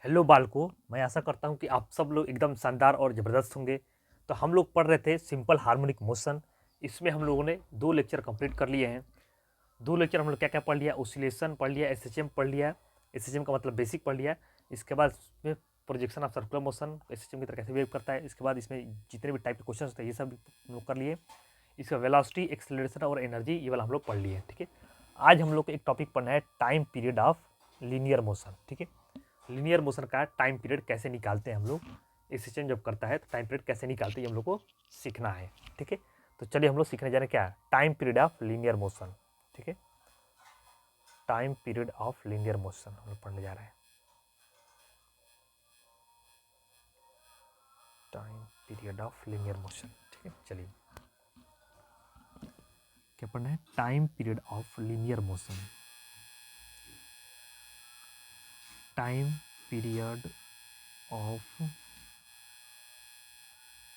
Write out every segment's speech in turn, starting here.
Hello बालको, मैं आशा करता हूँ कि आप सब लोग एकदम शानदार और ज़बरदस्त होंगे। तो हम लोग पढ़ रहे थे सिंपल हार्मोनिक मोशन। इसमें हम लोगों ने 2 लेक्चर कंप्लीट कर लिए हैं। 2 लेक्चर हम लोग क्या-क्या पढ़ लिया, ऑसिलेशन पढ़ लिया, एसएचएम पढ़ लिया। एसएचएम का मतलब बेसिक पढ़ लिया। इसके बाद इसमें projection of circular motion SHM की तरह कैसे बिहेव करता है। इसके बाद इसमें जितने भी टाइप के क्वेश्चन होते हैं ये सब हम लोग कर लिए। इसका वेलोसिटी, एक्सेलरेशन और एनर्जी ये वाला हम लोग पढ़ लिए, ठीक है। आज हम लोग को एक टॉपिक पढ़ना है time period of linear motion, ठीक है। लीनियर मोशन का टाइम पीरियड कैसे निकालते हैं हम लोग, एसएचएम जब करता है तो टाइम पीरियड कैसे निकालते हैं ये हम लोग को सीखना है, ठीक है। तो चलिए हम लोग सीखने जा रहे हैं क्या, time period of linear motion, ठीक है। Time period of linear motion हम लोग पढ़ने जा रहे हैं। Time period of linear motion, ठीक है। चलिए क्या पढ़ना है, time period of linear motion. Time period of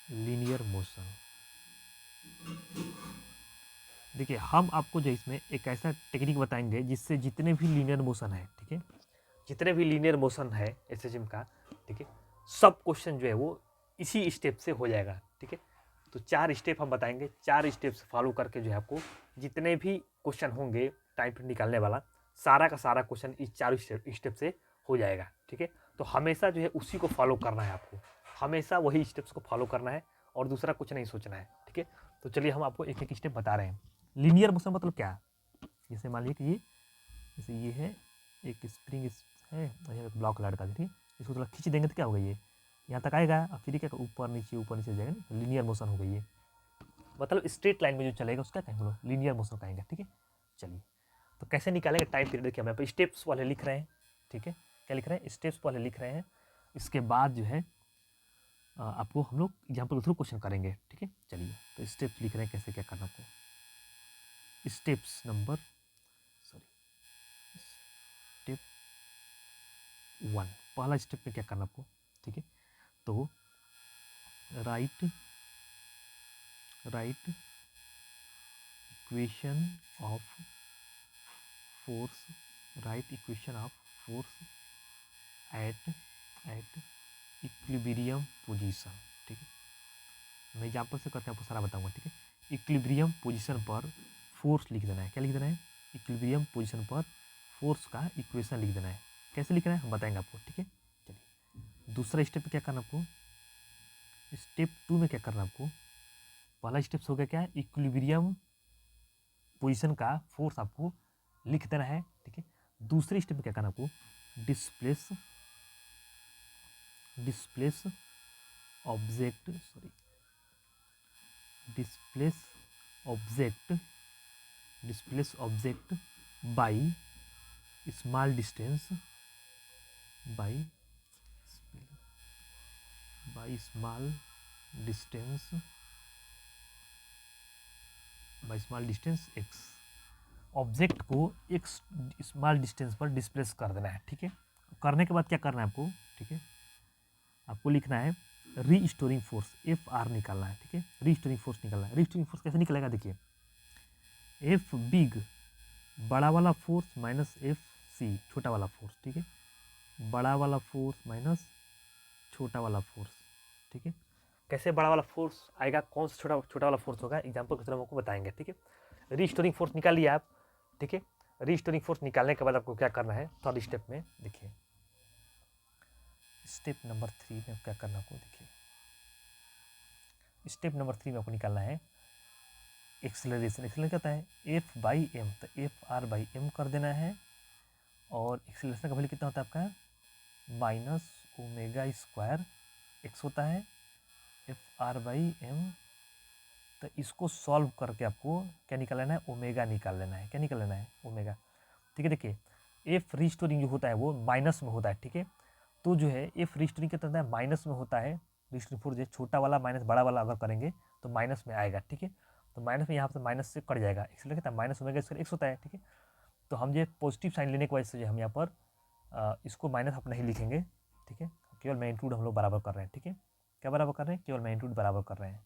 linear motion. देखिए हम आपको जो इसमें एक ऐसा टेक्निक बताएंगे जिससे जितने भी लीनियर मोशन है, ठीक है, जितने भी लीनियर मोशन है एसएचएम का, ठीक है, सब क्वेश्चन जो है वो इसी स्टेप से हो जाएगा, ठीक है। तो 4 स्टेप हम बताएंगे, 4 स्टेप से फॉलो करके जो है आपको जितने भी क्वेश्चन होंगे टाइम पीरियड निकालने वाला, सारा का सारा क्वेश्चन इस 4 स्टेप से हो जाएगा, ठीक है। तो हमेशा जो है उसी को फॉलो करना है आपको, हमेशा वही स्टेप्स को फॉलो करना है और दूसरा कुछ नहीं सोचना है, ठीक है। तो चलिए हम आपको एक एक स्टेप बता रहे हैं। लीनियर मोशन मतलब क्या, जैसे मान लीजिए कि ये जैसे ये है एक स्प्रिंग है, एक ब्लॉक लड़का, ठीक है। इसको थोड़ा खींच देंगे तो क्या होगा, ये यहाँ तक आएगा और फिर क्या ऊपर नीचे जाएगा ना, लीनियर मोशन हो गई ये। मतलब स्ट्रेट लाइन में जो चलेगा उसका कहेंगे लोग लीनियर मोशन कहेंगे, ठीक है। चलिए तो कैसे निकालेंगे टाइम पीरियड, देखिए हम यहाँ पे स्टेप्स वाले लिख रहे हैं, ठीक है। क्या लिख रहे हैं, स्टेप्स वाले लिख रहे हैं। इसके बाद जो है आपको हम लोग एग्जाम्पल के थ्रू क्वेश्चन करेंगे, ठीक है। चलिए तो स्टेप्स लिख रहे हैं कैसे क्या करना आपको। स्टेप्स नंबर स्टेप 1, पहला स्टेप में क्या करना आपको, ठीक है। तो right equation of force, right equation of force at equilibrium position, ठीक है। मैं एग्जाम्पल से करके आपको सारा बताऊंगा, ठीक है। इक्विलिब्रियम पोजीशन पर फोर्स लिख देना है, क्या लिख देना है, इक्विलिब्रियम पोजीशन पर फोर्स का इक्वेशन लिख देना है। कैसे लिखना है हम बताएंगे आपको, ठीक है। चलिए दूसरा स्टेप पे क्या करना आपको, स्टेप 2 में क्या करना आपको, पहला स्टेप हो गया क्या, इक्विलिब्रियम पोजीशन का फोर्स आपको लिख देना है, ठीक है। दूसरे स्टेप में क्या करना आपको, displace object displace object by small distance by small distance x. Object को एक स्मॉल डिस्टेंस पर डिस्प्लेस कर देना है, ठीक है। करने के बाद क्या करना है आपको, ठीक है, आपको लिखना है रीस्टोरिंग फोर्स, एफ आर निकालना है, ठीक है। रीस्टोरिंग फोर्स निकालना है। रीस्टोरिंग फोर्स कैसे निकलेगा, देखिए एफ बिग बड़ा वाला फोर्स माइनस एफ सी छोटा वाला फोर्स, ठीक है। बड़ा वाला फोर्स माइनस छोटा वाला फोर्स, ठीक है। कैसे बड़ा वाला फोर्स आएगा, कौन सा छोटा वाला फोर्स होगा, एग्जाम्पल के तरह आपको बताएंगे, ठीक है। रीस्टोरिंग फोर्स निकाल लिया आप, ठीक है। रीस्टोरिंग फोर्स निकालने के बाद आपको क्या करना है, थर्ड स्टेप में देखिए, स्टेप नंबर 3 में क्या करना आपको, देखिए स्टेप नंबर 3 में आपको निकालना है एक्सेलरेशन। एक्सेलरेशन क्या होता है, एफ बाई एम, तो एफ आर बाई एम कर देना है। और एक्सेलरेशन का वैल्यू कितना होता है आपका, माइनस ओमेगा स्क्वायर एक्स होता है, एफ आर बाई एम। तो इसको सॉल्व करके आपको क्या निकाल लेना है, ओमेगा निकाल लेना है। क्या निकाल लेना है, ओमेगा, ठीक है। देखिए एफ रीस्टोरिंग जो होता है वो माइनस में होता है, ठीक है। तो जो है एफ रीस्टोरिंग कितना होता है, माइनस में होता है। रीस्टोरिंग फोर्स जो छोटा वाला माइनस बड़ा वाला अगर करेंगे तो माइनस में आएगा, ठीक है। तो माइनस में यहाँ पर माइनस से कट जाएगा, एक्स कितना माइनस ओमेगा स्क्वायर एक्स होता है, ठीक है। तो हम जो पॉजिटिव साइन लेने की वजह से जो हम यहाँ पर इसको माइनस आप नहीं लिखेंगे, ठीक है। केवल मैग्नीट्यूड हम लोग बराबर कर रहे हैं, ठीक है। क्या बराबर कर रहे हैं, केवल मैग्नीट्यूड बराबर कर रहे हैं।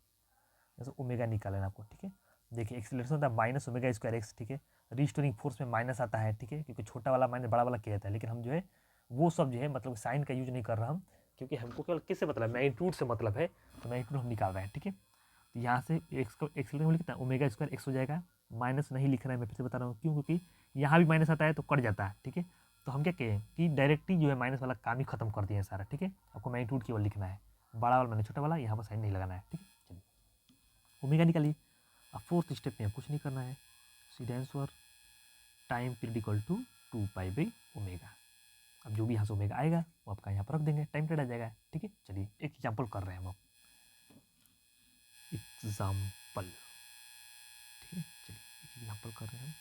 जैसे ओमेगा निकाल लेना आपको, ठीक है। देखिए एक्सीलरेशन होता है माइनस ओमेगा स्क्वायर एक्स, ठीक है। रीस्टोरिंग फोर्स में माइनस आता है, ठीक है, क्योंकि छोटा वाला माइनस बड़ा वाला किया जाता है, लेकिन हम जो है वो सब जो है मतलब साइन का यूज नहीं कर रहा हम, क्योंकि हमको केवल किससे मतलब है, मैग्नीट्यूड से मतलब है, तो मैग्नीट्यूड हम निकाल रहे हैं, ठीक है। तो यहाँ से एक्स को एक्सेलरेशन कितना ओमेगा स्क्वायर एक्स हो जाएगा, माइनस नहीं लिख रहा है, मैं फिर से बता रहा हूँ क्यों, क्योंकि यहाँ भी माइनस आता है तो कट जाता है, ठीक है। तो हम क्या कहें कि डायरेक्टली जो है माइनस वाला काम ही खत्म कर दिए सारा, ठीक है। आपको मैग्नीट्यूड केवल लिखना है, बड़ा वाला मैंने छोटा वाला, यहाँ पर साइन नहीं लगाना है, ठीक है। चलिए ओमेगा निकालिए। अब फोर्थ स्टेप में कुछ नहीं करना है, सीधा answer time period equal to 2 pi omega. अब जो भी यहाँ से ओमेगा आएगा वो आपका यहाँ पर रख देंगे, टाइम पीरियड आ जाएगा, ठीक है। चलिए एक एग्जाम्पल कर रहे हैं हम अब, एग्जाम्पल, ठीक है। चलिए एक एग्जाम्पल कर रहे हैं हम,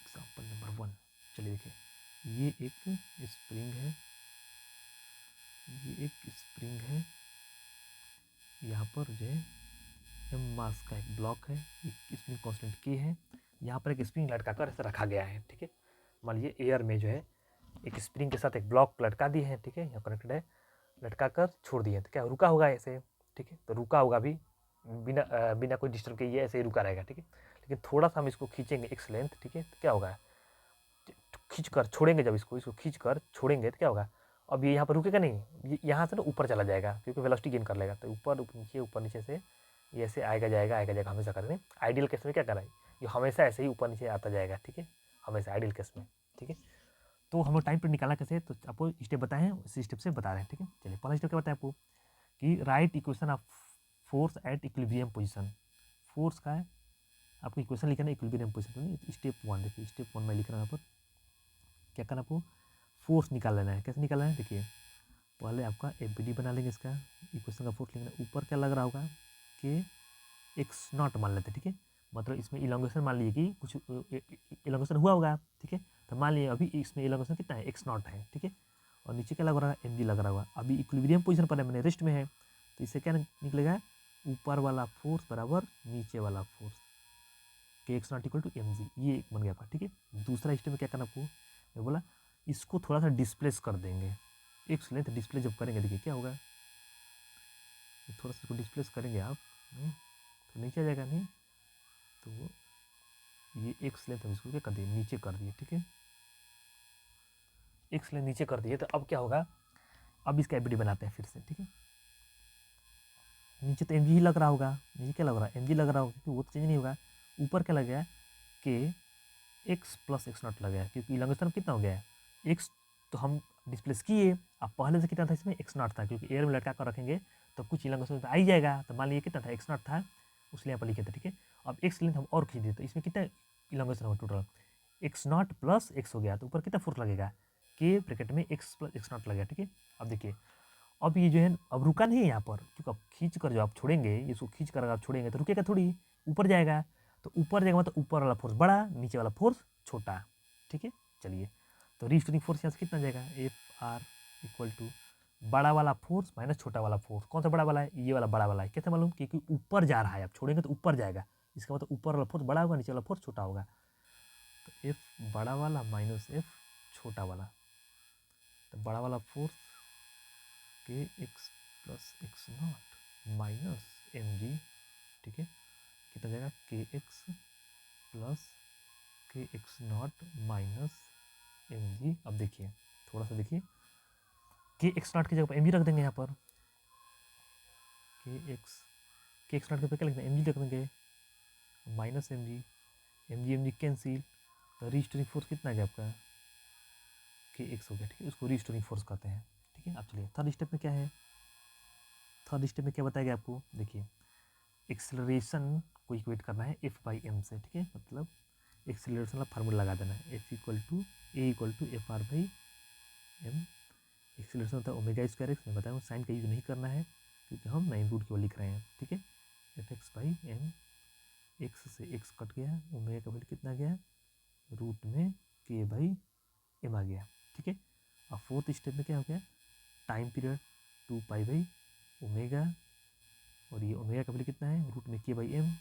एग्जाम्पल नंबर 1। चलिए देखिए ये एक स्प्रिंग है, ये एक स्प्रिंग है, यहाँ पर जो है एम मास का एक ब्लॉक है, एक स्प्रिंग कांस्टेंट के है, यहाँ पर एक स्प्रिंग लटका कर ऐसे रखा गया है, ठीक है। मान लीजिए एयर में जो है एक स्प्रिंग के साथ एक ब्लॉक लटका दिए हैं, ठीक है, यहाँ कनेक्टेड है, लटका कर छोड़ दिए, तो क्या रुका होगा ऐसे, ठीक है। तो रुका होगा भी बिना कोई डिस्टर्ब के, ये ऐसे ही रुका रहेगा, ठीक है। लेकिन थोड़ा सा हम इसको खींचेंगे एक्स लेंथ, ठीक है, तो क्या होगा, खींच कर छोड़ेंगे, जब इसको खींच कर छोड़ेंगे तो क्या होगा, अब ये यहाँ पर रुकेगा नहीं, यहाँ से ना ऊपर चला जाएगा क्योंकि वेलोसिटी गेन कर लेगा, तो ऊपर नीचे से ये ऐसे आएगा जाएगा हमेशा करके। आइडियल केस में क्या कर रहा है, ये हमेशा ऐसे ही ऊपर नीचे आता जाएगा, ठीक है, हमेशा आइडियल केस में, ठीक है। तो हम लोग टाइम पीरियड निकालना कैसे, तो आपको स्टेप बताए हैं, उसी स्टेप से बता रहे हैं, ठीक है। चलिए पहला स्टेप क्या बताया आपको कि right equation of force at equilibrium position. Force का है आपको इक्वेशन लिखना है इक्विलिब्रियम पोजीशन में। स्टेप 1 देखिए, स्टेप 1 में लिख रहा हूँ यहाँ पर, क्या करना आपको, फोर्स निकाल लेना है। कैसे निकालना है, देखिए पहले आपका एफ बना लेंगे, इसका इक्वेशन का फोर्स लिखना, ऊपर क्या लग रहा होगा कि एक्स नॉट मान लेते हैं, ठीक है। मतलब इसमें इलांगेशन मान लीजिए कि कुछ इलांगेशन हुआ होगा, ठीक है। तो मान लीजिए अभी इसमें इलांगेशन कितना है, एक्स नॉट है, ठीक है। और नीचे क्या लग रहा है, एम जी लग रहा होगा। अभी इक्विलिब्रियम पोजीशन पर है, मैंने रेस्ट में है, तो इससे क्या निकलेगा, ऊपर वाला फोर्स बराबर नीचे वाला force, k x naught equal to m g, ये बन गया आपका, ठीक है। दूसरा स्टेप में क्या करना आपको, मैं बोला इसको थोड़ा सा डिस्प्लेस कर देंगे, एक्स लेंथ डिस्प्ले जब करेंगे देखिए क्या होगा, थोड़ा सा इसको डिस्प्लेस करेंगे आप, तो नीचे आ जाएगा नहीं, तो ये एक्स लेंथ हम इसको क्या कर दिए, नीचे कर दिए, ठीक है। एक्स लेंथ नीचे कर दिए, तो अब क्या होगा, अब इसका एबीडी बनाते हैं फिर से, ठीक है। नीचे तो एम ही लग रहा होगा, नीचे क्या लग रहा है, एम लग रहा होगा, क्योंकि वो तो चेंज नहीं होगा। ऊपर क्या लग गया कि एक्स प्लस एक्स नॉट लग गया, क्योंकि इलांगेशन कितना हो गया है, एक्स तो हम डिस्प्लेस किए, अब पहले से कितना था इसमें, एक्स नॉट था, क्योंकि एयर में लटका कर रखेंगे तो कुछ इलांगेशन तो आ ही जाएगा। तो मान लीजिए कितना था, एक्स नॉट था, उसलिए यहाँ पर लिखे थे, ठीक है। अब एक्स लेंथ हम और खींच दिए, तो इसमें कितना इलांगेशन होगा total, x not plus x हो गया, तो ऊपर कितना फोर्स लगेगा, के ब्रैकेट में एक्स प्लस एक्स नॉट लगेगा, ठीक है। अब देखिए अब ये जो है अब रुका नहीं है यहाँ पर, क्योंकि अब खींच कर जो आप छोड़ेंगे, इसको खींच कर अगर आप छोड़ेंगे तो रुकेगा थोड़ी, ऊपर जाएगा, तो ऊपर जाएगा मतलब ऊपर वाला फोर्स बड़ा, नीचे वाला फोर्स छोटा, ठीक है। चलिए तो रीस्टोरिंग फोर्स यहाँ से कितना जाएगा, एफ आर इक्वल टू बड़ा वाला फोर्स माइनस छोटा वाला फोर्स। कौन सा बड़ा वाला है, ये वाला बड़ा वाला है, कैसे मालूम, क्योंकि ऊपर जा रहा है, आप छोड़ेंगे तो ऊपर जाएगा, इसका मतलब ऊपर वाला फोर्स बड़ा होगा, नीचे वाला फोर्स छोटा होगा, तो एफ बड़ा वाला माइनस एफ छोटा वाला, तो बड़ा वाला force k x plus x not minus m g, ठीक है, कितना जाएगा, k x plus k x not minus m g. अब देखिए थोड़ा सा देखिए, के एक्स नॉट की जगह पर एम जी रख देंगे यहाँ पर, के एक्स नॉट के पे क्या लिखना है, एम जी रख देंगे, माइनस एम जी कैंसिल, तो रीस्टोरिंग फोर्स कितना आ गया आपका, के एक्स हो गया, ठीक है। उसको रीस्टोरिंग फोर्स कहते हैं, ठीक है। अब चलिए थर्ड स्टेप में क्या है, थर्ड स्टेप में क्या बताया गया आपको, देखिए एक्सेलरेशन को इक्वेट करना है एफ बाई एम से, ठीक है। मतलब एक्सेलरेशन वाला फार्मूला लगा देना है, f equal to a equal to f r by m. Acceleration होता है ओमेगा स्क्वायर एक्स, मैं बताया हूँ साइन का यूज नहीं करना है, क्योंकि हम नाइन रूट की ओर लिख रहे हैं, ठीक है। F x by m, x से एक्स कट गया, ओमेगा का वैल्यू कितना गया, रूट में के बाई एम आ गया, ठीक है। अब फोर्थ स्टेप में क्या हो गया, टाइम पीरियड 2 पाई ओमेगा, और ये ओमेगा का वैल्यू कितना है, रूट में k by m,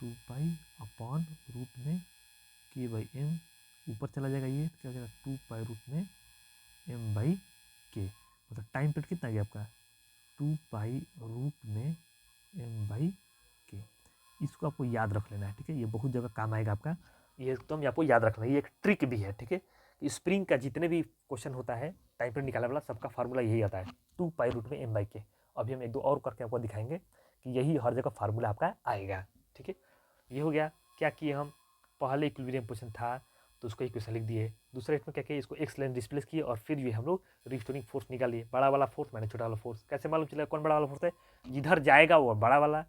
2 pi upon root में के बाई एम, ऊपर चला जाएगा ये, तो क्या हो जाएगा 2 पाई रूट में एम बाई के, मतलब टाइम पीरियड कितना गया आपका, 2 पाई रूट में एम बाई के। इसको आपको याद रख लेना है, ठीक है, ये बहुत जगह काम आएगा आपका, ये एकदम आपको याद रखना है, ये एक ट्रिक भी है, ठीक है, स्प्रिंग का जितने भी क्वेश्चन होता है टाइम पीरियड निकालने वाला, सबका फार्मूला यही आता है 2 पाई रूट में m/k। अभी हम एक दो और करके आपको दिखाएंगे कि यही हर जगह फार्मूला आपका आएगा। ठीक है, ये हो गया। क्या किए हम, पहले इक्विलिब्रियम पोजीशन था तो उसको इक्वेशन लिख दिए, दूसरे इसमें क्या किए, इसको एक्स लेंथ डिस्प्लेस किए और फिर ये हम लोग रिस्टोरिंग फोर्स निकालिए, बड़ा वाला फोर्स माइनस छोटा वाला फोर्स। कैसे मालूम चलेगा कौन बड़ा वाला फोर्स है, जिधर जाएगा वो बड़ा वाला,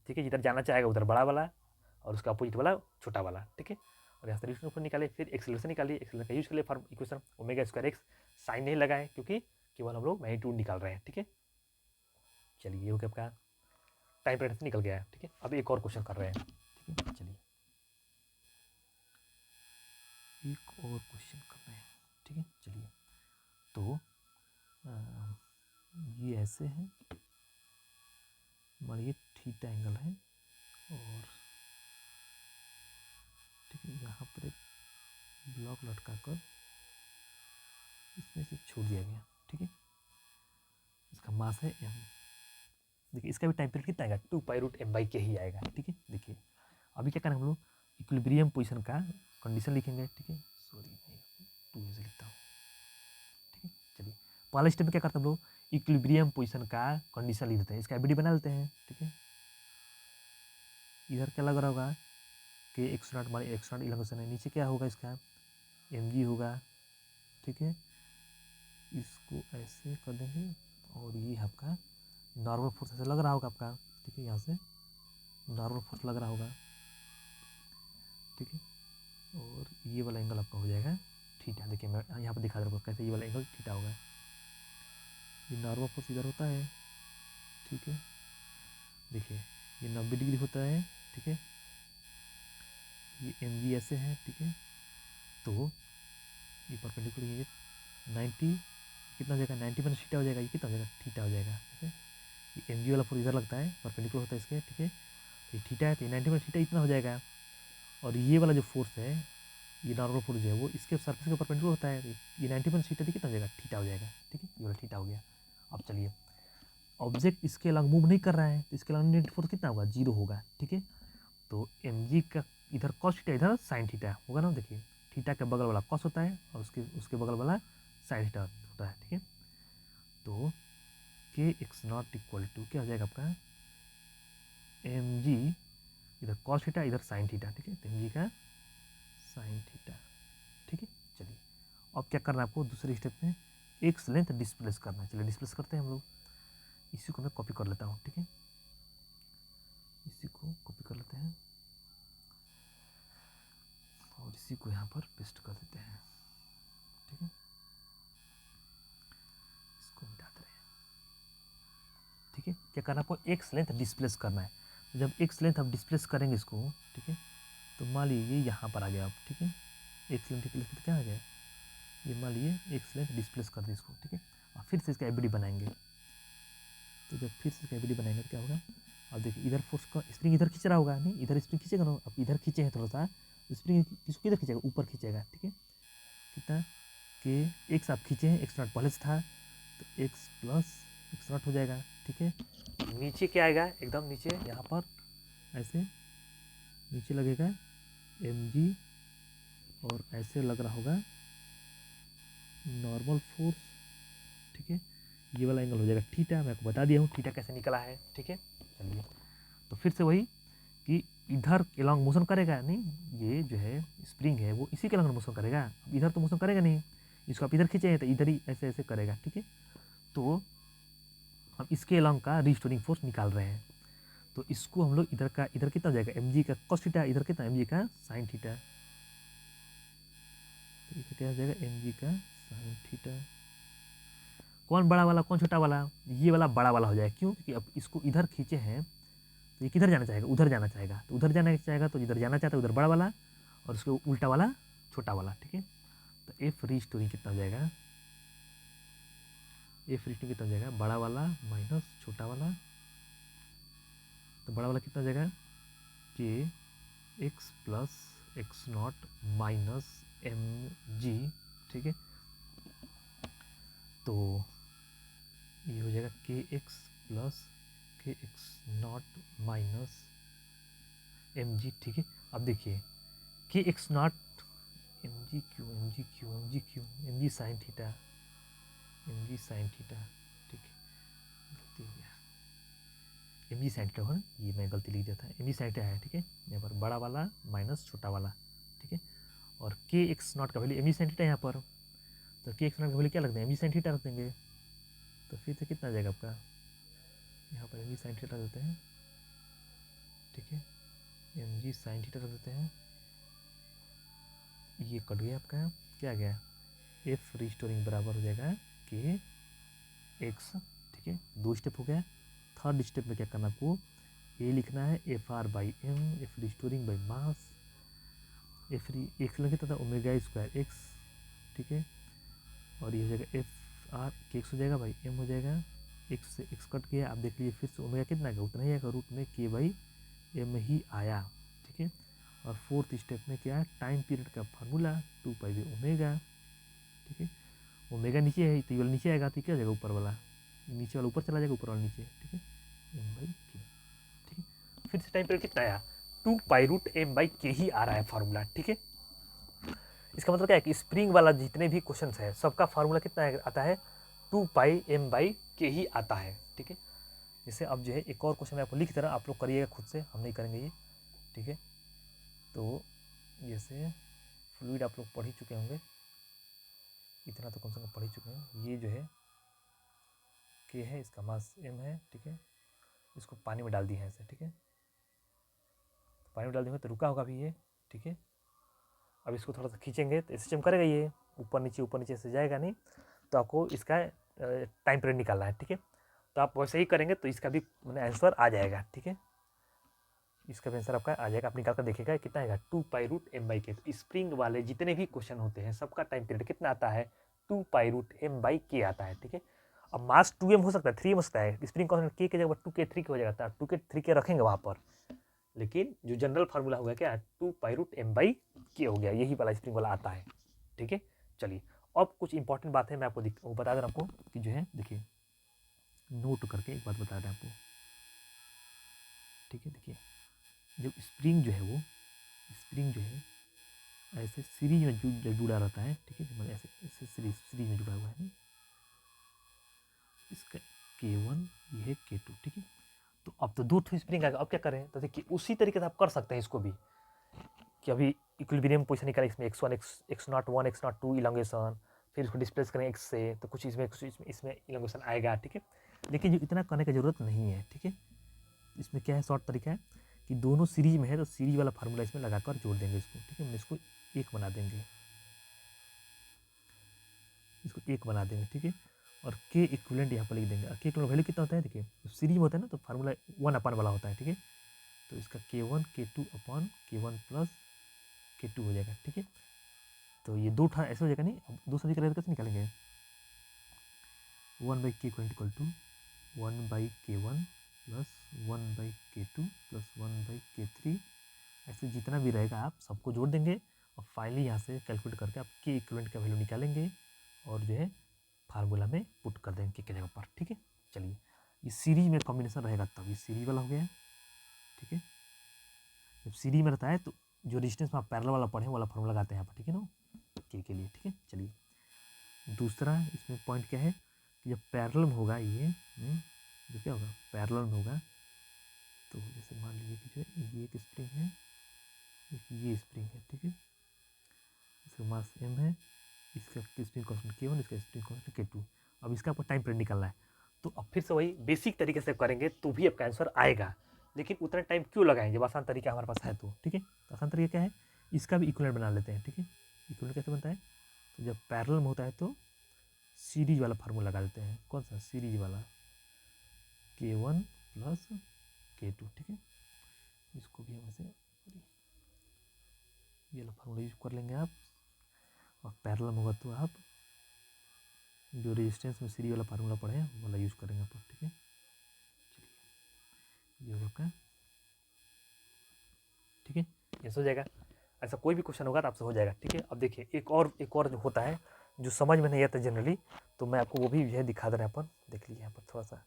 ठीक है, जिधर जाना चाहेगा उधर बड़ा वाला और उसका अपोजिट वाला छोटा वाला। ठीक है, और यहाँ से रिस्टोरिंग फोर्स निकाले, फिर एक्सेलरेशन निकालिए, एक्सेलरेशन का यूज कर लिए form equation omega square x, sign नहीं लगाए क्योंकि केवल हम लोग मैग्नीट्यूड निकाल रहे हैं। ठीक है, चलिए ये हो गया आपका टाइम पीरियड निकल गया है। ठीक है, अब एक और क्वेश्चन कर रहे हैं। ठीक है, चलिए एक और क्वेश्चन कर रहे हैं। ठीक है, चलिए तो ये ऐसे है, मान ये थीटा एंगल है और ठीक है यहाँ पर एक ब्लॉक लटका कर इसमें से छोड़ दिया गया। ठीक है, इसका मास है m। देखिए इसका भी टाइम पीरियड कितना आएगा, 2 पाई रूट m/k ही आएगा। ठीक है, देखिए अभी क्या करें हम लोग, इक्विलिब्रियम पोजीशन का कंडीशन लिखेंगे। ठीक है, सॉरी नहीं 2 ऐसे लिखता हूँ। ठीक है, चलिए पहला स्टेप में क्या करते हैं हम लोग, इक्विलिब्रियम पोजीशन का कंडीशन लिख देते हैं, इसका एबीडी बना लेते हैं। ठीक है, इधर क्या लग रहा होगा कि x0 मान x0 इलॉन्गेशन है, नीचे क्या होगा इसका mg होगा। ठीक है, इसको ऐसे कर देंगे और ये आपका नॉर्मल फोर्स ऐसे लग रहा होगा आपका। ठीक है, यहाँ से नॉर्मल फोर्स लग रहा होगा। ठीक है, और ये वाला एंगल आपका हो जाएगा थीटा। देखिए मैं यहाँ पर दिखा दे रहा हूँ कैसे ये वाला एंगल थीटा होगा। ये नॉर्मल फोर्स इधर होता है। ठीक है, देखिए ये 90 डिग्री होता है। ठीक है, ये mg ऐसे है। ठीक है, तो ये परपेंडिकुलर ये 90 कितना हो जाएगा, 90 माइनस थीटा हो जाएगा, ये कितना हो जाएगा, थीटा हो जाएगा। ठीक है, ये mg वाला फोर्स इधर लगता है, परपेंडिकुलर होता है इसके। ठीक है, तो ये थीटा है तो 90 माइनस थीटा इतना हो जाएगा, और ये वाला जो फोर्स है, ये नॉर्मल फोर्स जो है वो इसके सरफेस के परपेंडिकुलर होता है, ये 90 माइनस थीटा कितना हो जाएगा, थीटा हो जाएगा। ठीक है, ये वाला थीटा हो गया। अब चलिए ऑब्जेक्ट इसके अलग मूव नहीं कर रहा है तो इसके अलग नेट फोर्स कितना होगा, 0 होगा। ठीक है, तो mg का इधर कॉस थीटा इधर साइन थीटा होगा ना। देखिए थीटा के बगल वाला कॉस होता है और उसके बगल वाला साइन थीटा होता है। ठीक है, तो के एक्स नॉट इक्वल टू क्या हो जाएगा आपका, mg इधर कॉस थीटा इधर साइन थीटा। ठीक है, तो mg का साइन थीटा। ठीक है, चलिए अब क्या करना है आपको, दूसरे स्टेप में एक्स लेंथ डिस्प्लेस करना है। चलिए डिस्प्लेस करते हैं हम लोग, इसी को मैं कॉपी कर लेता हूँ। ठीक है, इसी को कॉपी कर लेते हैं और इसी को यहाँ पर पेस्ट कर देते हैं। ठीक है, इसको मिटा दे रहे हैं। ठीक है, क्या करना है आपको, एक्स लेंथ डिस्प्लेस करना है। तो जब एक्स लेंथ आप डिस्प्लेस करेंगे इसको, ठीक है, तो मान लीजिए यहाँ पर आ गया आप। ठीक है, एक्स लेंथ डिस्प्लेस तो क्या आ गया, ये मान लीजिए एक्स लेंथ डिस्प्लेस कर दे इसको। ठीक है, और फिर से इसका एबीडी बनाएंगे। तो जब फिर से इसका एबीडी बनाएंगे तो क्या होगा, अब देखिए इधर फोर्स का स्प्रिंग इधर खींच रहा होगा, नहीं इधर स्प्रिंग खींचेगा ना, अब इधर खींचे हैं थोड़ा सा, स्प्रिंग इसको किधर खींचेगा, ऊपर खींचेगा। ठीक है, कितना कि एक्स आप खींचे हैं, एक्स नॉट पहले से था तो एक्स प्लस एक्स नॉट हो जाएगा। ठीक है, नीचे क्या आएगा, एकदम नीचे यहाँ पर ऐसे नीचे लगेगा mg और ऐसे लग रहा होगा नॉर्मल फोर्स। ठीक है, ये वाला एंगल हो जाएगा थीटा। मैं आपको बता दिया हूँ थीटा कैसे निकला है। ठीक है, चलिए तो फिर से वही कि इधर एलॉन्ग मोशन करेगा नहीं, ये जो है स्प्रिंग है वो इसी के एलॉन्ग मोशन करेगा, इधर तो मोशन करेगा नहीं, इसको आप इधर खींचे हैं तो इधर ही ऐसे ऐसे करेगा। ठीक है, तो हम इसके एलॉन्ग का रिस्टोरिंग फोर्स निकाल रहे हैं, तो इसको हम लोग इधर का इधर कितना हो जाएगा, mg का cos थीटा, इधर कितना mg का sin थीटा, तो इधर क्या हो जाएगा mg का sin थीटा। कौन बड़ा वाला कौन छोटा वाला, ये वाला बड़ा वाला हो जाएगा। क्यों, क्योंकि अब इसको इधर खींचे हैं तो ये किधर जाना चाहेगा, उधर जाना चाहेगा, तो उधर जाना चाहेगा तो जिधर जाना चाहता है उधर बड़ा वाला और उसके उल्टा वाला छोटा वाला। ठीक है, तो एफ रिस्टोरिंग कितना हो जाएगा, एफ रिस्टोरिंग कितना हो जाएगा, बड़ा वाला माइनस छोटा वाला, तो बड़ा वाला कितना हो जाएगा k x plus x not minus mg। ठीक है, तो ये हो जाएगा k x plus k x not minus mg। ठीक है, अब देखिए k x not mg g q m g q m g q m g sine theta m g sine theta, ठीक है, गलती हो गया, एम जी साइन थीटा हो ना, ये मैं गलती लिख दिया था, एम जी साइन थीटा है, ठीक है, यहाँ पर बड़ा वाला माइनस छोटा वाला, ठीक है, और के एक्स नॉट का value m g sine theta यहाँ पर, तो के एक्स नॉट का वैल्यू क्या रख दें, एम जी साइन थीटा रख देंगे, तो फिर से कितना आ जाएगा आपका, यहाँ पर एम जी साइन थीटा देते हैं, ठीक है, एम जी साइन थीटा रख देते हैं, ये कट गया आपका, क्या आ गया, एफ रिस्टोरिंग बराबर हो जाएगा के एक्स, ठीक है, 2 स्टेप हो गया। थर्ड स्टेप में क्या करना आपको, ए लिखना है f r by m, f restoring by mass, f x लगे था ओमेगा स्क्वायर एक्स, ठीक है, और ये हो जाएगा एफ आर के एक्स हो जाएगा भाई एम हो जाएगा, एक्स से एक्स कट गया, आप देख लीजिए फिर से ओमेगा कितना आएगा, उतना ही आएगा, रूट में के बाई एम ही आया, ठीक है, और फोर्थ स्टेप में क्या है, टाइम पीरियड का फार्मूला 2 पाई बाई ओमेगा, ठीक है, ओमेगा नीचे है तो ये वाला नीचे आएगा, तो क्या हो जाएगा ऊपर वाला, नीचे वाला ऊपर चला जाएगा, ऊपर वाला नीचे, ठीक है, एम बाई के, ठीक है, फिर से टाइम पीरियड कितना आया, 2 पाई रूट एम बाई के ही आ रहा है फार्मूला, ठीक है। इसका मतलब क्या है कि स्प्रिंग वाला जितने भी क्वेश्चन है सबका फार्मूला कितना आता है, 2 पाई एम बाई के ही आता है, ठीक है। जैसे अब जो है एक और क्वेश्चन मैं आपको लिख दे रहा हूँ, आप लोग करिएगा खुद से, हम नहीं करेंगे ये, ठीक है। तो जैसे फ्लूइड आप लोग पढ़ ही चुके होंगे, इतना तो कम से कम पढ़ ही चुके हैं, ये जो है के है, इसका मास एम है, ठीक है, इसको पानी में डाल दिए हैं ऐसे, ठीक है, पानी में डाल देंगे तो रुका होगा अभी ये, ठीक है। अब इसको थोड़ा सा खींचेंगे तो ऐसे करेगा ये, ऊपर नीचे से जाएगा नहीं, तो आपको इसका टाइम पीरियड निकालना है, ठीक है। तो आप वैसे ही करेंगे तो इसका भी आंसर आ जाएगा, ठीक है, इसका भी आंसर आपका आ जाएगा, आप निकाल कर देखिएगा कितना आएगा, 2 पाई रूट एम बाई के। तो स्प्रिंग वाले जितने भी क्वेश्चन होते हैं सबका टाइम पीरियड कितना आता है, 2 पाई रूट एम बाई के आता है, ठीक है। अब मास 2m हो सकता है, 3m हो सकता है, स्प्रिंग कॉन्स्टेंट के जगह 2k 3k हो जाएगा, 2k 3k रखेंगे वहाँ पर, लेकिन जो जनरल फार्मूला हो गया क्या, 2 पाई रूट एम बाई के हो गया, यही वाला स्प्रिंग वाला आता है, ठीक है। चलिए अब कुछ इंपॉर्टेंट बात है, मैं आपको वो बता दें आपको कि जो है देखिए, नोट करके एक बात बता दें आपको, ठीक है। देखिए जब स्प्रिंग जो है वो, स्प्रिंग जो है ऐसे सीरीज में जुड़ा रहता है, ठीक है, मतलब ऐसे सीरीज में जुड़ा हुआ है, इसका K1 ये है K2, ठीक है। तो अब तो 2 स्प्रिंग आएगा, अब क्या करें, तो देखिए उसी तरीके से आप कर सकते हैं इसको भी, कि अभी इक्विलिब्रियम पोजीशन निकालें, इसमें x1 x0 1 x0 2 इलांगेशन, फिर इसको डिस्प्लेस करें x से, तो कुछ इसमें इलांगेशन आएगा, ठीक है। लेकिन जो इतना करने की जरूरत नहीं है, ठीक है। इसमें क्या है, शॉर्ट तरीका है कि दोनों सीरीज में है तो सीरीज वाला फार्मूला इसमें लगाकर जोड़ देंगे इसको, ठीक है, हम इसको 1 बना देंगे, इसको 1 बना देंगे, ठीक है। और के इक्विवेलेंट यहाँ पर लिख देंगे, के इक्विवेलेंट वैल्यू कितना होता है, देखिए सीरीज में होता है ना, तो फार्मूला 1 अपन वाला होता है, ठीक है। तो इसका K1 K2 upon K1 plus K2 हो जाएगा, ठीक है। तो ये 2 ऐसे हो जाएगा नहीं, अब 2 सभी करेगा कैसे निकालेंगे, 1 by k equal to 1 by K1 plus 1 by K2 plus 1 by K3, ऐसे जितना भी रहेगा आप सबको जोड़ देंगे, और फाइनली यहाँ से कैलकुलेट करके आप के इक्विवेलेंट का वैल्यू निकालेंगे, और जो है फार्मूला में पुट कर देंगे के जगह पर, ठीक है। चलिए ये सीरीज में कॉम्बिनेशन रहेगा तब ये सीरीज वाला हो गया, ठीक है। जब सीरीज में रहता है तो जो रेजिस्टेंस में आप पैरेलल वाला पढ़े वाला फार्मूला लगाते हैं यहाँ पर, ठीक है ना, के लिए, ठीक है। चलिए दूसरा इसमें पॉइंट क्या है कि जब पैरेलल में होगा ये, जो क्या होगा पैरेलल में होगा, तो जैसे मान लीजिए कि जो है ये एक स्प्रिंग है, ये स्प्रिंग है, ठीक है, इसका मास m है, इसका स्प्रिंग कांस्टेंट K1, इसका स्प्रिंग कांस्टेंट K2। अब इसका आपको टाइम पीरियड निकालना है, तो अब फिर से वही बेसिक तरीके से करेंगे तो भी आपका आंसर आएगा, लेकिन उतना टाइम क्यों लगाएंगे जब आसान तरीका हमारे पास है तो, ठीक है। तो आसान तरीका क्या है, इसका भी इक्विवेलेंट बना लेते हैं, ठीक है। इक्विवेलेंट कैसे बनता है, तो जब पैरेलल में होता है तो सीरीज वाला फार्मूला लगा देते हैं, कौन सा सीरीज वाला, K1 प्लस K2, ठीक है। इसको भी हम ऐसे ये वाला फार्मूला यूज कर लेंगे आप, और पैरेलल में होगा तो आप जो रेजिस्टेंस में सीरीज वाला फार्मूला पढ़े हैं वाला यूज़ करेंगे आप, ठीक है। चलिए ये होगा, ठीक है, ऐसा हो जाएगा। ऐसा कोई भी क्वेश्चन होगा तो आपसे हो जाएगा, ठीक है। अब देखिए एक और जो होता है जो समझ में नहीं आता जनरली, तो मैं आपको वो भी यह दिखा दे रहा है, अपन देख लीजिए यहाँ पर थोड़ा सा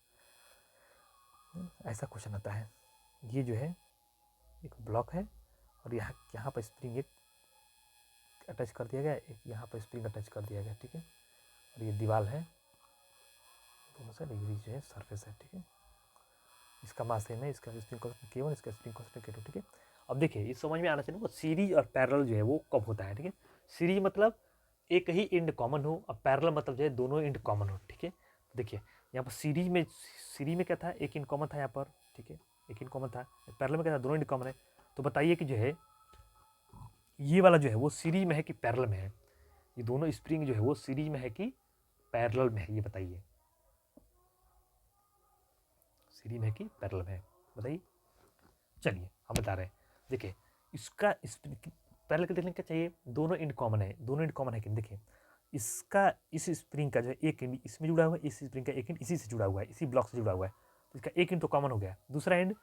ऐसा क्वेश्चन आता है, ये जो है एक ब्लॉक है, और यहाँ पर स्प्रिंग एक अटैच कर दिया गया, एक यहाँ पर स्प्रिंग अटैच कर दिया गया, ठीक है। और ये दीवार है, दोनों साइड ये जो है सरफेस है, ठीक है। इसका मास सेम है, इसका स्प्रिंग कांस्टेंट K1, इसका स्प्रिंग कांस्टेंट K2, ठीक है। अब देखिए ये समझ में आना चाहिए वो सीरीज और पैरेलल जो है वो कब होता है, ठीक है। सीरीज मतलब एक ही इंड कॉमन हो, और पैरेलल मतलब जो है दोनों इंड कॉमन हो, ठीक है। देखिए यहाँ पर सीरीज में क्या था, एक इंड कॉमन था यहाँ पर, ठीक है, एक इंड कॉमन था। पैरेलल में क्या था, दोनों इंड कॉमन है। तो बताइए कि जो है ये वाला जो है वो सीरीज में है कि पैरेलल में है, ये दोनों स्प्रिंग जो है वो सीरीज में है कि पैरेलल में है, ये बताइए। सीरीज में है कि पैरेलल में है, बताइए। चलिए हम बता रहे हैं, देखिए इसका पैरेलल के देखने क्या चाहिए, दोनों इंड कॉमन है, दोनों इंड कॉमन है कि देखिए इसका इस स्प्रिंग का जो है एक इंड इसमें जुड़ा हुआ है, इस स्प्रिंग का एक इंड इसी से जुड़ा हुआ है, इसी ब्लॉक से जुड़ा हुआ है, तो इसका एक इंड तो कॉमन हो गया। दूसरा इंड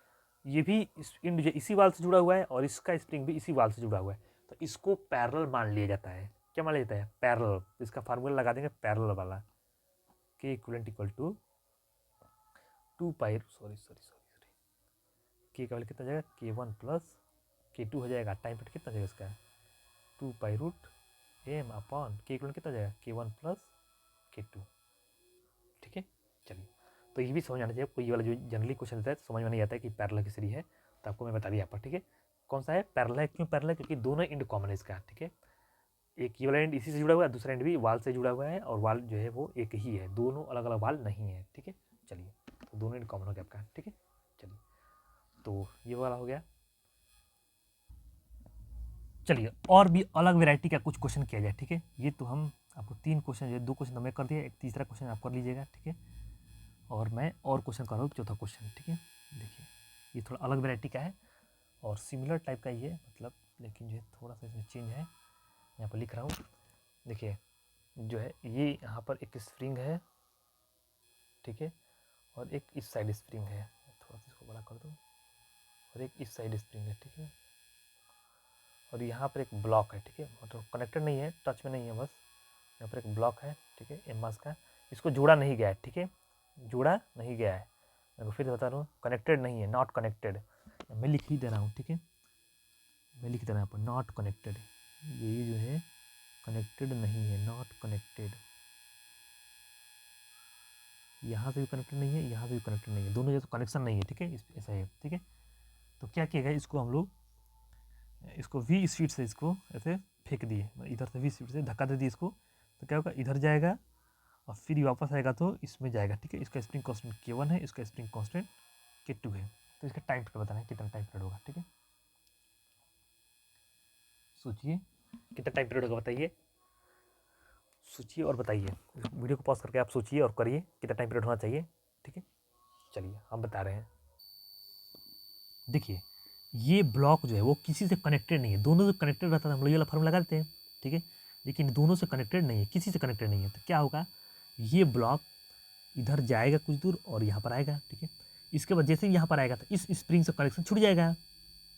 ये भी इस इंड जो इसी वाल से जुड़ा हुआ है, और इसका स्प्रिंग भी इसी वाल से जुड़ा हुआ है, तो इसको पैरेलल मान लिया जाता है। क्या मान लिया जाता है, पैरेलल। इसका फार्मूला लगा देंगे पैरेलल वाला, के इक्वलेंट इक्वल टू 2 पाई के का वैल्यू कितना जाएगा, K1 प्लस K2 हो जाएगा। टाइम पीरियड कितना जाएगा इसका, 2 पाई रूट एम अपॉन के इक्वलेंट कितना जाएगा, K1 प्लस K2, ठीक है। चलिए तो ये भी समझ आना चाहिए, कोई वाला जो जनरली क्वेश्चन देता है समझ में नहीं आता है कि पैरेलल की सीरीज है, तो आपको मैं बता दिया यहाँ पर, ठीक है। कौन सा है पैरेलल है, क्यों पैरेलल है, क्योंकि दोनों इंड कॉमन है इसका, ठीक है। एक ये वाला एंड इसी से जुड़ा हुआ है, दूसरा एंड भी वाल से जुड़ा हुआ है, और वाल जो है वो एक ही है, दोनों अलग अलग वाल नहीं है, ठीक है। चलिए तो दोनों एंड कॉमन हो गया आपका, ठीक है। चलिए तो ये वाला हो गया। चलिए और भी अलग वेराइटी का कुछ क्वेश्चन किया जाए, ठीक है। ये तो हम आपको 3 क्वेश्चन जो है 2 क्वेश्चन तो मैं कर दिया, एक तीसरा क्वेश्चन आप कर लीजिएगा, ठीक है। और मैं और क्वेश्चन कर रहा हूँ, चौथा क्वेश्चन, ठीक है। देखिए ये थोड़ा अलग वेराइटी का है और सिमिलर टाइप का ही है, मतलब लेकिन जो है थोड़ा सा इसमें चेंज है, यहाँ पर लिख रहा हूँ। देखिए जो है ये यहाँ पर एक स्प्रिंग है, ठीक है, और एक इस साइड स्प्रिंग है, थोड़ा सा इसको बड़ा कर दूँ, और एक इस साइड स्प्रिंग है, ठीक है। और यहाँ पर एक ब्लॉक है, ठीक है, मतलब कनेक्टेड नहीं है, टच में नहीं है, बस यहाँ पर एक ब्लॉक है, ठीक है, एम मास का। इसको जोड़ा नहीं गया है, ठीक है, जोड़ा नहीं गया है। मैं फिर बता रहा हूँ, कनेक्टेड नहीं है, नॉट कनेक्टेड। मैं लिख ही दे रहा हूँ, ठीक है, मैं लिख दे रहा हूँ यहाँ पर नॉट कनेक्टेड, ये जो है कनेक्टेड नहीं है, नॉट कनेक्टेड। यहाँ से भी कनेक्टेड नहीं है, यहाँ से भी कनेक्टेड नहीं है, दोनों जैसे कनेक्शन नहीं है, ठीक है, ऐसा है, ठीक है। तो क्या किया गया, इसको हम लोग इसको वी स्पीड से इसको ऐसे फेंक दिए, इधर से वी स्पीड से धक्का दे दिए इसको, तो क्या होगा, इधर जाएगा और फिर ये वापस आएगा तो इसमें जाएगा, ठीक है। इसका स्प्रिंग कांस्टेंट K1 है, इसका स्प्रिंग कांस्टेंट K2 है। तो इसका टाइम पीरियड बताना है, कितना टाइम पीरियड होगा, ठीक है। सोचिए कितना टाइम पीरियड होगा, बताइए, सोचिए और बताइए। वीडियो को पॉज करके आप सोचिए और करिए कितना टाइम पीरियड होना चाहिए, ठीक है। चलिए हम बता रहे हैं, देखिए ये ब्लॉक जो है वो किसी से कनेक्टेड नहीं है, दोनों से कनेक्टेड रहता है हम लोग ये वाला फॉर्म लगा देते हैं, ठीक है। लेकिन दोनों से कनेक्टेड नहीं है, किसी से कनेक्टेड नहीं है, तो क्या होगा, ये ब्लॉक इधर जाएगा कुछ दूर और यहाँ पर आएगा, ठीक है। इसके बाद जैसे ही यहाँ पर आएगा तो इस स्प्रिंग से कनेक्शन छूट जाएगा,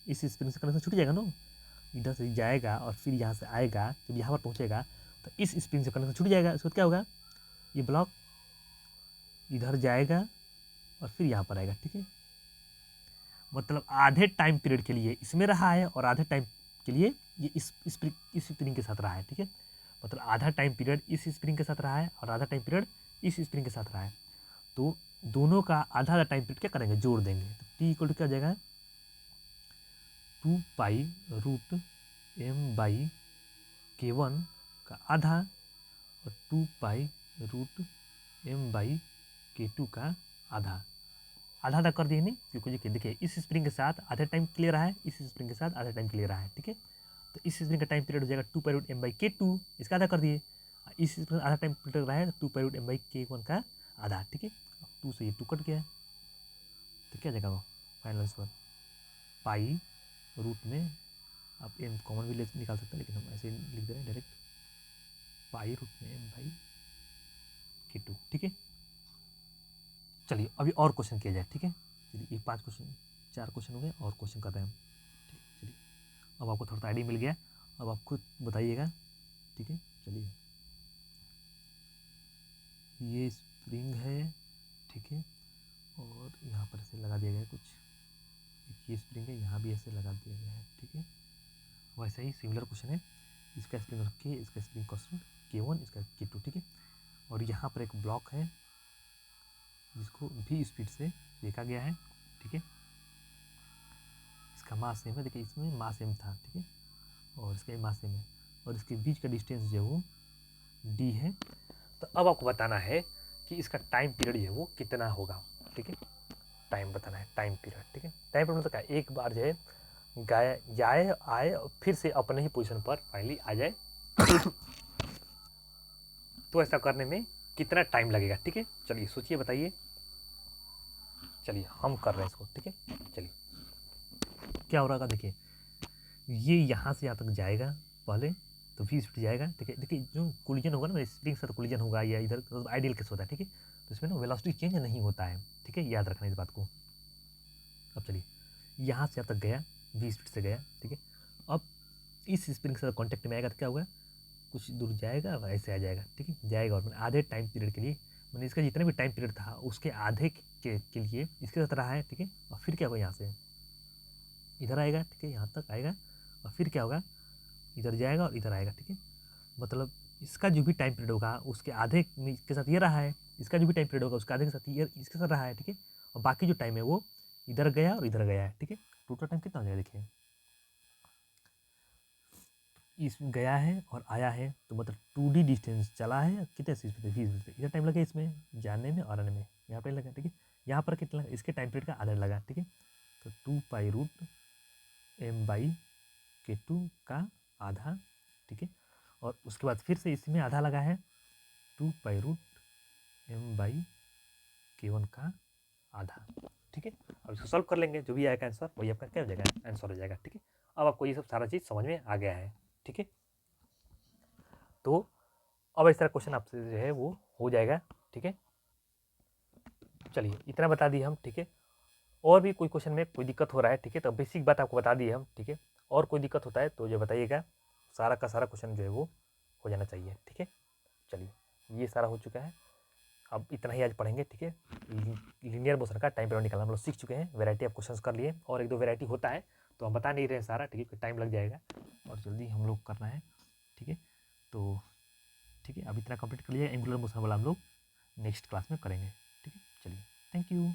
इस स्प्रिंग से कनेक्शन छूट जाएगा ना, इधर से जाएगा और फिर यहाँ से आएगा, जब यहाँ पर पहुँचेगा तो इस स्प्रिंग से कनेक्शन छूट जाएगा। उसके बाद क्या होगा, ये ब्लॉक इधर जाएगा और फिर यहाँ पर आएगा, ठीक है। मतलब आधे टाइम पीरियड के लिए इसमें रहा है और आधे टाइम के लिए ये इस स्प्रिंग के साथ रहा है, ठीक है। मतलब आधा टाइम पीरियड इस स्प्रिंग के साथ रहा है और आधा टाइम पीरियड इस स्प्रिंग के साथ रहा है, तो दोनों का आधा आधा टाइम पीरियड क्या करेंगे, जोड़ देंगे। तो टी इक्वल टू क्या हो जाएगा, 2 pi root M by K1 का आधा और 2 pi root M by K2 का आधा। आधा आधा कर दिए नहीं, क्योंकि देखिए इस स्प्रिंग के साथ आधा टाइम के लिए रहा है, इस स्प्रिंग के साथ आधा टाइम के लिए रहा है, ठीक है। तो इस स्प्रिंग का टाइम पीरियड हो जाएगा 2 pi root M by K2, इसका आधा कर दिए। इस स्प्रिंग आधा टाइम पीरियड रहा है तो 2 pi root M by K1 का आधा, ठीक है। 2 से ये 2 कट गया, तो क्या जाएगा वो फाइनल आंसर, पाई रूट में आप एम कॉमन भी निकाल सकते हैं, लेकिन हम ऐसे लिख दे रहे हैं डायरेक्ट, पाई रूट में एम बाई K2, ठीक है। चलिए अभी और क्वेश्चन किया जाए, ठीक है। चलिए ये 5 क्वेश्चन 4 क्वेश्चन हो गए, और क्वेश्चन कर रहे हैं हम, ठीक। चलिए अब आपको थोड़ा सा आइडिया मिल गया, अब आप खुद बताइएगा, ठीक है। चलिए ये स्प्रिंग है, ठीक है, और यहाँ पर ऐसे लगा दिया गया है कुछ, एक ये स्प्रिंग है, यहाँ भी ऐसे लगा दिया गया है, ठीक है। वैसे ही सिमिलर क्वेश्चन है, इसका स्प्रिंग के, इसका स्प्रिंग कांस्टेंट K1, इसका K2, ठीक है। और यहाँ पर एक ब्लॉक है जिसको भी स्पीड से देखा गया है, ठीक है। इसका मास सेम है, देखिए इसमें मास सेम था, ठीक है, और इसका मास सेम है, और इसके बीच का डिस्टेंस जो है वो d है। तो अब आपको बताना है कि इसका टाइम पीरियड जो है वो कितना होगा, ठीक है। टाइम बताना है, टाइम पीरियड, ठीक है। टाइम पीरियड मतलब क्या, एक बार जो है गाय जाए आए और फिर से अपने ही पोजीशन पर फाइनली आ जाए तो ऐसा करने में कितना टाइम लगेगा, ठीक है। चलिए सोचिए, बताइए। चलिए हम कर रहे हैं इसको, ठीक है। चलिए क्या हो रहा होगा, देखिए ये यहाँ से यहाँ तक जाएगा पहले, तो भी स्पीड जाएगा, ठीक है। देखिए जो कोलिजन होगा ना, स्प्रिंग साथ कोलिजन होगा या इधर तो आइडियल केस होता है, ठीक है। तो इसमें ना वेलोसिटी चेंज नहीं होता है, ठीक है, याद रखना इस बात को। अब चलिए यहाँ से यहाँ तक गया, भी स्पीड से गया, ठीक है। अब इस स्प्रिंग से कॉन्टेक्ट में आएगा तो क्या होगा, कुछ दूर जाएगा और ऐसे आ जाएगा, ठीक है, जाएगा। और मैंने आधे टाइम पीरियड के लिए, मैंने इसका जितना भी टाइम पीरियड था उसके आधे के लिए इसके साथ रहा है, ठीक है। और फिर क्या होगा, यहाँ से इधर आएगा, ठीक है, यहाँ तक आएगा, और फिर क्या होगा, इधर जाएगा और इधर आएगा, ठीक है। मतलब इसका जो भी टाइम पीरियड होगा उसके आधे के साथ ये रहा है, इसका जो भी टाइम पीरियड होगा उसके आधे के साथ ये इसके साथ रहा है, ठीक है। और बाकी जो टाइम है वो इधर गया और इधर गया है, ठीक है। टोटल टाइम कितना हो जाएगा, देखिए इस गया है और आया है, तो मतलब 2D डिस्टेंस चला है, कितने स्पीड पे, 20 पे। इधर टाइम लगा इसमें जाने में और आने में, यहाँ पर लगा, ठीक है। यहाँ पर कितना लगा, इसके टाइम पीरियड का आधा लगा, ठीक है। तो 2π√m/K2 का आधा, ठीक है। और उसके बाद फिर से इसमें आधा लगा है, 2π√m/K1 का आधा, ठीक है। अब इसको सॉल्व कर लेंगे, जो भी आएगा आंसर वही आपका क्या हो जाएगा, आंसर हो जाएगा, ठीक है। अब आपको ये सब सारा चीज़ समझ में आ गया है, ठीक है। तो अब इस तरह क्वेश्चन आपसे जो है वो हो जाएगा, ठीक है। चलिए इतना बता दिए हम, ठीक है। और भी कोई क्वेश्चन में कोई दिक्कत हो रहा है, ठीक है, तो बेसिक बात आपको बता दी हम, ठीक है। और कोई दिक्कत होता है तो ये बताइएगा, सारा का सारा क्वेश्चन जो है वो हो जाना चाहिए, ठीक है। चलिए ये सारा हो चुका है, अब इतना ही आज पढ़ेंगे, ठीक है। लीनियर मोशन का टाइम पीरियड निकालना हम लोग सीख चुके हैं, वैरायटी ऑफ क्वेश्चंस कर लिए, और एक दो वैरायटी होता है तो हम बता नहीं रहे हैं सारा, ठीक है, टाइम लग जाएगा और जल्दी हम लोग करना है, ठीक है। तो ठीक है, अब इतना कंप्लीट कर लिया, एंगुलर मोशन वाला हम लोग नेक्स्ट क्लास में करेंगे, ठीक है। चलिए थैंक यू।